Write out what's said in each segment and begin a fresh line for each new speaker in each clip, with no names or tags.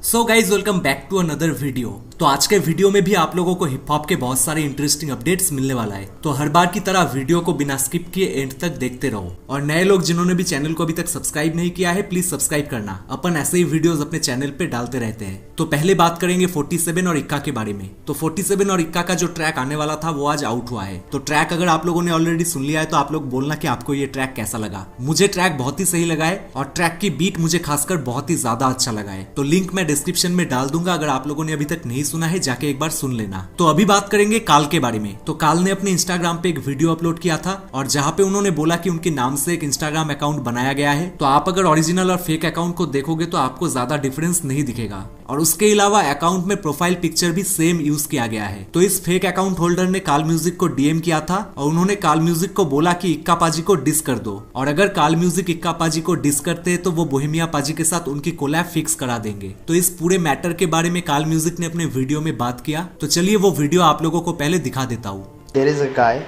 So guys welcome back to another video. तो आज के वीडियो में भी आप लोगों को हिप हॉप के बहुत सारे इंटरेस्टिंग अपडेट्स मिलने वाला है। तो हर बार की तरह वीडियो को बिना स्किप किए एंड तक देखते रहो। और नए लोग जिन्होंने भी चैनल को अभी तक सब्सक्राइब नहीं किया है, प्लीज सब्सक्राइब करना। अपन ऐसे ही वीडियोस अपने चैनल पे डालते रहते हैं। तो पहले बात करेंगे 47 और इक्का के बारे में। तो 47 और इक्का का जो ट्रैक आने वाला था वो आज आउट हुआ है। तो ट्रैक अगर आप लोगों ने ऑलरेडी सुन लिया है तो आप लोग बोलना कि आपको ये ट्रैक कैसा लगा। मुझे ट्रैक बहुत ही सही लगा है और ट्रैक की बीट मुझे खासकर बहुत ही ज्यादा अच्छा लगा है। तो लिंक मैं डिस्क्रिप्शन में डाल दूंगा, अगर आप लोगों ने अभी तक नहीं सुना है जाके एक बार सुन लेना। तो अभी बात करेंगे काल के बारे में। तो काल ने अपने इंस्टाग्राम पे एक वीडियो अपलोड किया था और जहां पे उन्होंने बोला कि उनके नाम से एक इंस्टाग्राम अकाउंट बनाया गया है। तो आप अगर ओरिजिनल और फेक अकाउंट को देखोगे तो आपको ज्यादा डिफरेंस नहीं दिखेगा। और उसके अलावा अकाउंट में प्रोफाइल पिक्चर भी सेम यूज किया गया है। तो इस फेक अकाउंट होल्डर ने काल म्यूजिक को डीएम किया था और उन्होंने काल म्यूजिक को बोला कि इक्का पाजी को डिस कर दो, और अगर काल म्यूजिक इक्का पाजी को डिस करते हैं तो वो बोहेमिया पाजी के साथ उनकी कोलैब फिक्स करा देंगे। तो इस पूरे मैटर के बारे में काल म्यूजिक ने अपने वीडियो में बात किया। तो चलिए वो वीडियो आप लोगों को पहले दिखा देता हूँ।
देयर इज़ अ गाय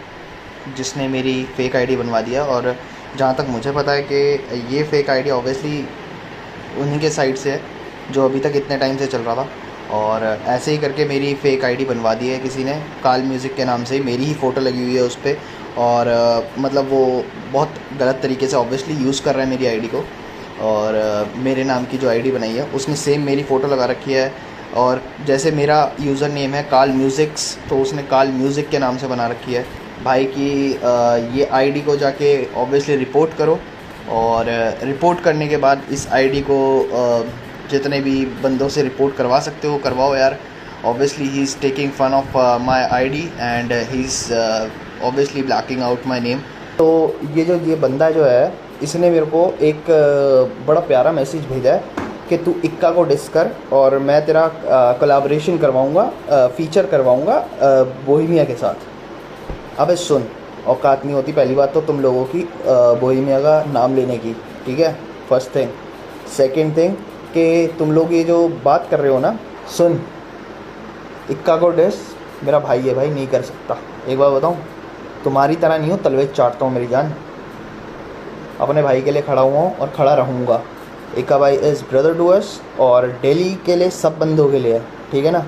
जिसने मेरी फेक आईडी बनवा दिया, और जहाँ तक मुझे पता है कि ये फेक आईडी ऑब्वियसली उन्हीं के साइड से है जो अभी तक इतने टाइम से चल रहा था। और ऐसे ही करके मेरी फ़ेक आईडी बनवा दी है किसी ने, काल म्यूज़िक के नाम से ही। मेरी ही फ़ोटो लगी हुई है उस पर, और मतलब वो बहुत गलत तरीके से ऑब्वियसली यूज़ कर रहा है मेरी आईडी को। और मेरे नाम की जो आईडी बनाई है उसने सेम मेरी फ़ोटो लगा रखी है। और जैसे मेरा यूज़र नेम है काल म्यूज़िक्स, तो उसने काल म्यूज़िक के नाम से बना रखी है। भाई की ये आईडी को जाके ऑब्वियसली रिपोर्ट करो, और रिपोर्ट करने के बाद इस आईडी को जितने भी बंदों से रिपोर्ट करवा सकते हो करवाओ यार। Obviously he is taking fun of my ID and he is obviously blacking out my name. तो ये बंदा जो है इसने मेरे को एक बड़ा प्यारा मैसेज भेजा है कि तू इक्का को डिस कर और मैं तेरा कोलैबोरेशन करवाऊँगा, फीचर करवाऊँगा बोहेमिया के साथ। अबे सुन, औकात नहीं होती पहली बात तो तुम लोगों की बोहेमिया का नाम लेने की, ठीक है, फर्स्ट थिंग। सेकेंड थिंग कि तुम लोग ये जो बात कर रहे हो ना, सुन, इक्का को डिस मेरा भाई है भाई, नहीं कर सकता। एक बार बताऊँ, तुम्हारी तरह नहीं हो तलवे चाटता हूँ मेरी जान। अपने भाई के लिए खड़ा हुआ हूँ और खड़ा रहूँगा। इक्का भाई इज़ ब्रदर टू अस, और डेली के लिए सब बंदों के लिए है, ठीक है ना।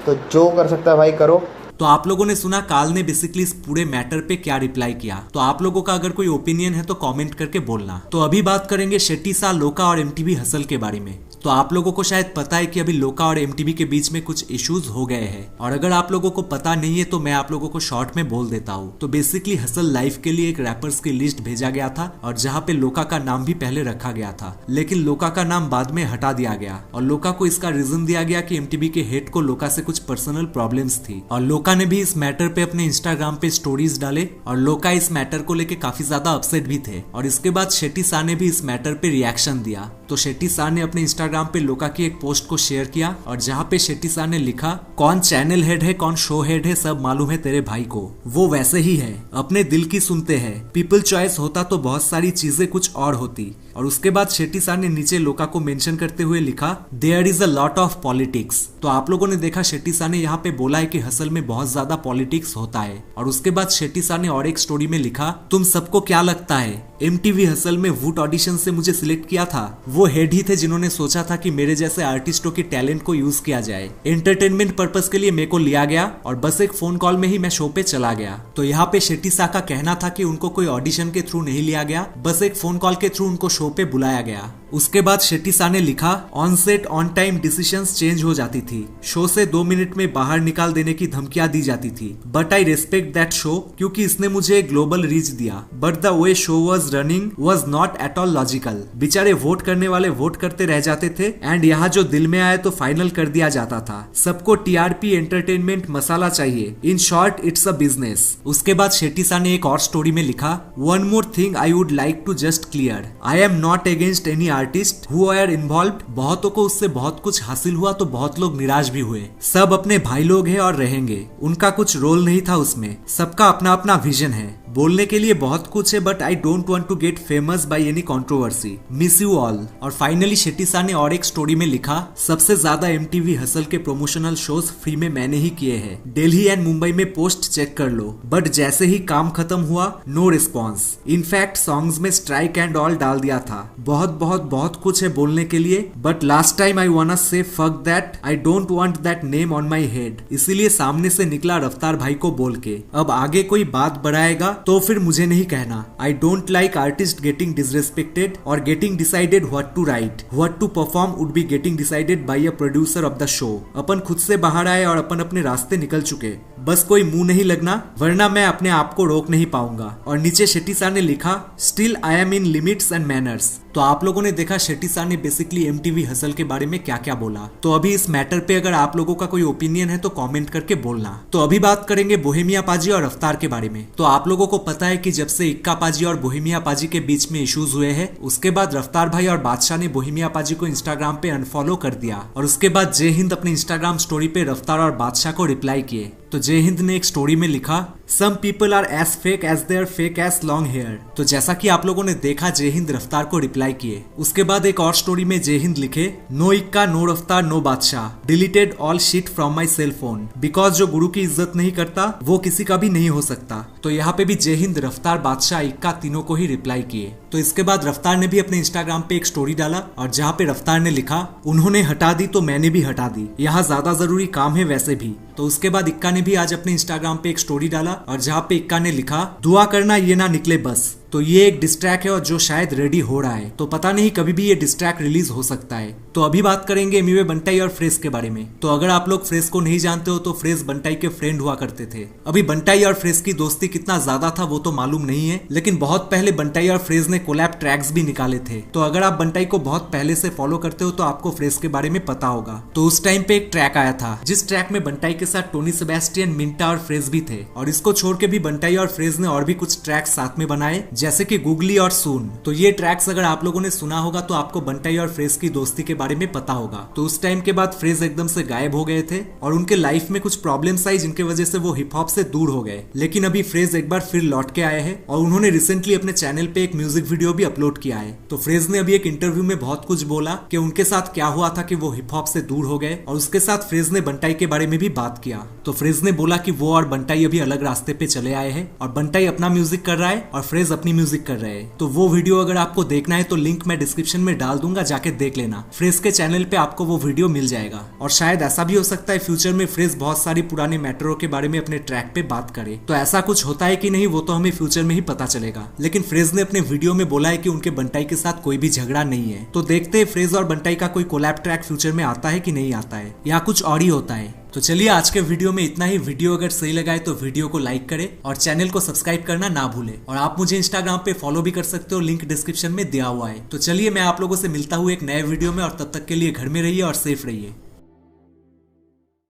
तो जो कर सकता है भाई करो।
तो आप लोगों ने सुना काल ने बेसिकली इस पूरे मैटर पे क्या रिप्लाई किया। तो आप लोगों का अगर कोई ओपिनियन है तो कमेंट करके बोलना। तो अभी बात करेंगे शेट्टी सा, लोका और एमटीवी हसल के बारे में। तो आप लोगों को शायद पता है कि अभी लोका और एमटीवी के बीच में कुछ इश्यूज हो गए हैं, और अगर आप लोगों को पता नहीं है तो मैं आप लोगों को शॉर्ट में बोल देता हूँ। तो बेसिकली हसल लाइफ के लिए एक रैपर्स की लिस्ट भेजा गया था, और जहाँ पे लोका का नाम भी पहले रखा गया था, लेकिन लोका का नाम बाद में हटा दिया गया। और लोका को इसका रीजन दिया गया कि एमटीवी के हेड को लोका से कुछ पर्सनल प्रॉब्लम्स थी। और लोका ने भी इस मैटर पे अपने इंस्टाग्राम पे स्टोरीज डाले, और लोका इस मैटर को लेके काफी ज्यादा अपसेट भी थे। और इसके बाद शेट्टी सा ने भी इस मैटर पे रिएक्शन दिया। तो शेट्टी सा ने अपने इंस्टाग्राम पे लोका की एक पोस्ट को शेयर किया, और जहाँ पे शेट्टी सा ने लिखा, कौन चैनल हेड है कौन शो हेड है सब मालूम है तेरे भाई को, वो वैसे ही है, अपने दिल की सुनते हैं, पीपल चॉइस होता तो बहुत सारी चीजें कुछ और होती। और उसके बाद शेट्टी सा ने नीचे लोका को मेंशन करते हुए लिखा, there is a lot of politics. तो आप लोगों ने देखा शेट्टी सा ने यहाँ पे बोला है कि हसल में बहुत ज्यादा पॉलिटिक्स होता है। और उसके बाद शेट्टी सा ने और एक स्टोरी में लिखा, तुम सबको क्या लगता है एमटीवी हसल में वूट ऑडिशन से मुझे सिलेक्ट किया था, वो हेड ही थे जिन्होंने सोचा था कि मेरे जैसे आर्टिस्टों के टैलेंट को यूज किया जाए। एंटरटेनमेंट पर्पस के लिए मेरे को लिया गया और बस एक फोन कॉल में ही मैं शो पे चला गया। तो यहाँ पे शेट्टी सा का कहना था कि उनको कोई ऑडिशन के थ्रू नहीं लिया गया, बस एक फोन कॉल के थ्रू उनको शो पे बुलाया गया। उसके बाद शेट्टी सा ने लिखा, on set on time decisions change हो जाती थी, शो से 2 मिनट में बाहर निकाल देने की धमकियां दी जाती थी, but I respect that show क्योंकि इसने मुझे ग्लोबल रीच दिया, but the way show was running was not at all logical. बेचारे वोट करने वाले वोट करते रह जाते थे, एंड यहाँ जो दिल में आए तो फाइनल कर दिया जाता था। सबको टीआरपी एंटरटेनमेंट मसाला चाहिए, in short it's a business. उसके बाद शेट्टी सा ने एक और स्टोरी में लिखा, one more thing I would like to just clear, I am not against any artist who are involved. बहुतों को उससे बहुत कुछ हासिल हुआ तो बहुत लोग निराश भी हुए, सब अपने भाई लोग हैं और रहेंगे, उनका कुछ रोल नहीं था उसमें, सबका अपना अपना विजन है, बोलने के लिए बहुत कुछ है but I don't want to get famous by any controversy. Miss you all. और फाइनली शेट्टी सर ने और एक स्टोरी में लिखा, सबसे ज्यादा MTV हसल के प्रोमोशनल शोज फ्री में मैंने ही किए हैं। दिल्ली एंड मुंबई में पोस्ट चेक कर लो, बट जैसे ही काम खत्म हुआ नो रिस्पॉन्स। इनफैक्ट सॉन्ग्स में स्ट्राइक एंड ऑल डाल दिया था। बहुत कुछ है बोलने के लिए, but last time I wanna say fuck that, I don't want that name on my head. इसीलिए सामने से निकला रफ्तार भाई को बोल के। अब आगे कोई बात बढ़ाएगा तो फिर मुझे नहीं कहना। I don't like artist getting disrespected और getting decided what to write, what to perform would be getting decided by a producer of the show. अपन खुद से बाहर आए और अपन अपने रास्ते निकल चुके, बस कोई मुंह नहीं लगना वरना मैं अपने आप को रोक नहीं पाऊंगा। और नीचे शेट्टी सर ने लिखा, still I am in limits and manners. तो आप लोगों ने देखा शेट्टी सर ने बेसिकली MTV हसल के बारे में क्या क्या बोला। तो अभी इस मैटर पे अगर आप लोगों का कोई ओपिनियन है तो कमेंट करके बोलना। तो अभी बात करेंगे बोहेमिया पाजी और रफ्तार के बारे में। तो आप लोगों को पता है कि जब से इक्का पाजी और बोहेमिया पाजी के बीच में इश्यूज हुए हैं, उसके बाद रफ्तार भाई और बादशाह ने बोहेमिया पाजी को इंस्टाग्राम पे अनफॉलो कर दिया। और उसके बाद जय हिंद अपने इंस्टाग्राम स्टोरी पे रफ्तार और बादशाह को रिप्लाई किए। तो जय हिंद ने एक स्टोरी में लिखा, some people are as fake as their fake as long hair. तो जैसा कि आप लोगों ने देखा, जय हिंद रफ्तार को रिप्लाई किए। उसके बाद एक और स्टोरी में जय हिंद लिखे, नो इक्का no Raftaar no Badshah, deleted all shit from my cell phone, because जो गुरु की इज्जत नहीं करता वो किसी का भी नहीं हो सकता। तो यहाँ पे भी जय हिंद रफ्तार बादशाह इक्का तीनों को ही रिप्लाई किए। तो इसके बाद रफ्तार ने भी अपने इंस्टाग्राम पे एक स्टोरी डाला और जहाँ पे रफ्तार ने लिखा, उन्होंने हटा दी तो मैंने भी हटा दी, यहाँ ज्यादा जरूरी काम है वैसे भी। तो उसके बाद इक्का ने भी आज अपने इंस्टाग्राम पे एक स्टोरी डाला और जहाँ पे इक्का ने लिखा, दुआ करना ये ना निकले बस। तो ये एक डिस्ट्रैक है और जो शायद रेडी हो रहा है, तो पता नहीं कभी भी ये डिस्ट्रैक रिलीज हो सकता है। तो अभी बात करेंगे एमिवे बंटाई और फ्रेज के बारे में। तो अगर आप लोग फ्रेज को नहीं जानते हो तो फ्रेज बंटाई के फ्रेंड हुआ करते थे। अभी बंटाई और फ्रेज की दोस्ती कितना ज्यादा था वो तो मालूम नहीं है, लेकिन बहुत पहले बंटाई और फ्रेज ने कोलैब ट्रैक्स भी निकाले थे। तो अगर आप बंटाई को बहुत पहले से फॉलो करते हो तो आपको फ्रेज के बारे में पता होगा। तो उस टाइम पे एक ट्रैक आया था जिस ट्रैक में बंटाई के साथ टोनी सेबेस्टियन, मिंटा और फ्रेज भी थे। और इसको छोड़ के भी बंटाई और फ्रेज ने और भी कुछ ट्रैक्स साथ में बनाए, जैसे कि गूगली और सून। तो ये ट्रैक्स अगर आप लोगों ने सुना होगा तो आपको बंटाई और फ्रेज की दोस्ती के बारे में पता होगा। तो उस टाइम के बाद फ्रेज एकदम से गायब हो गए थे और उनके लाइफ में कुछ प्रॉब्लम्स आई जिनके वजह से वो हिप हॉप से दूर हो गए। लेकिन अभी फ्रेज एक बार फिर लौट के आए हैं और उन्होंने रिसेंटली अपने चैनल पे एक म्यूजिक वीडियो भी अपलोड किया है। तो फ्रेज ने अभी एक इंटरव्यू में बहुत कुछ बोला कि उनके साथ क्या हुआ था कि वो हिप हॉप से दूर हो गए, और उसके साथ फ्रेज ने बंटाई के बारे में भी बात किया। तो फ्रेज ने बोला कि वो और बंटाई अभी अलग रास्ते पे चले आए हैं और बंटाई अपना म्यूजिक कर रहा है और फ्रेज अपनी म्यूजिक कर रहे हैं। तो वो वीडियो अगर आपको देखना है तो लिंक मैं डिस्क्रिप्शन में डाल दूंगा, जाके देख लेना। फ्रेज के चैनल पे आपको वो वीडियो मिल जाएगा। और शायद ऐसा भी हो सकता है फ्यूचर में फ्रेज बहुत सारी पुराने मैटरों के बारे में अपने ट्रैक पे बात करे। तो ऐसा कुछ होता है कि नहीं वो तो हमें फ्यूचर में ही पता चलेगा। लेकिन फ्रेज ने अपने वीडियो में बोला है कि उनके बंटाई के साथ कोई भी झगड़ा नहीं है। तो देखते हैं फ्रेज और बंटाई का कोई कोलैब ट्रैक फ्यूचर में आता है कि नहीं आता है, या कुछ और ही होता है। तो चलिए आज के वीडियो में इतना ही। वीडियो अगर सही लगा है तो वीडियो को लाइक करें और चैनल को सब्सक्राइब करना ना भूलें। और आप मुझे इंस्टाग्राम पे फॉलो भी कर सकते हो, लिंक डिस्क्रिप्शन में दिया हुआ है। तो चलिए मैं आप लोगों से मिलता हूँ एक नए वीडियो में, और तब तक के लिए घर में रहिए और सेफ रहिए।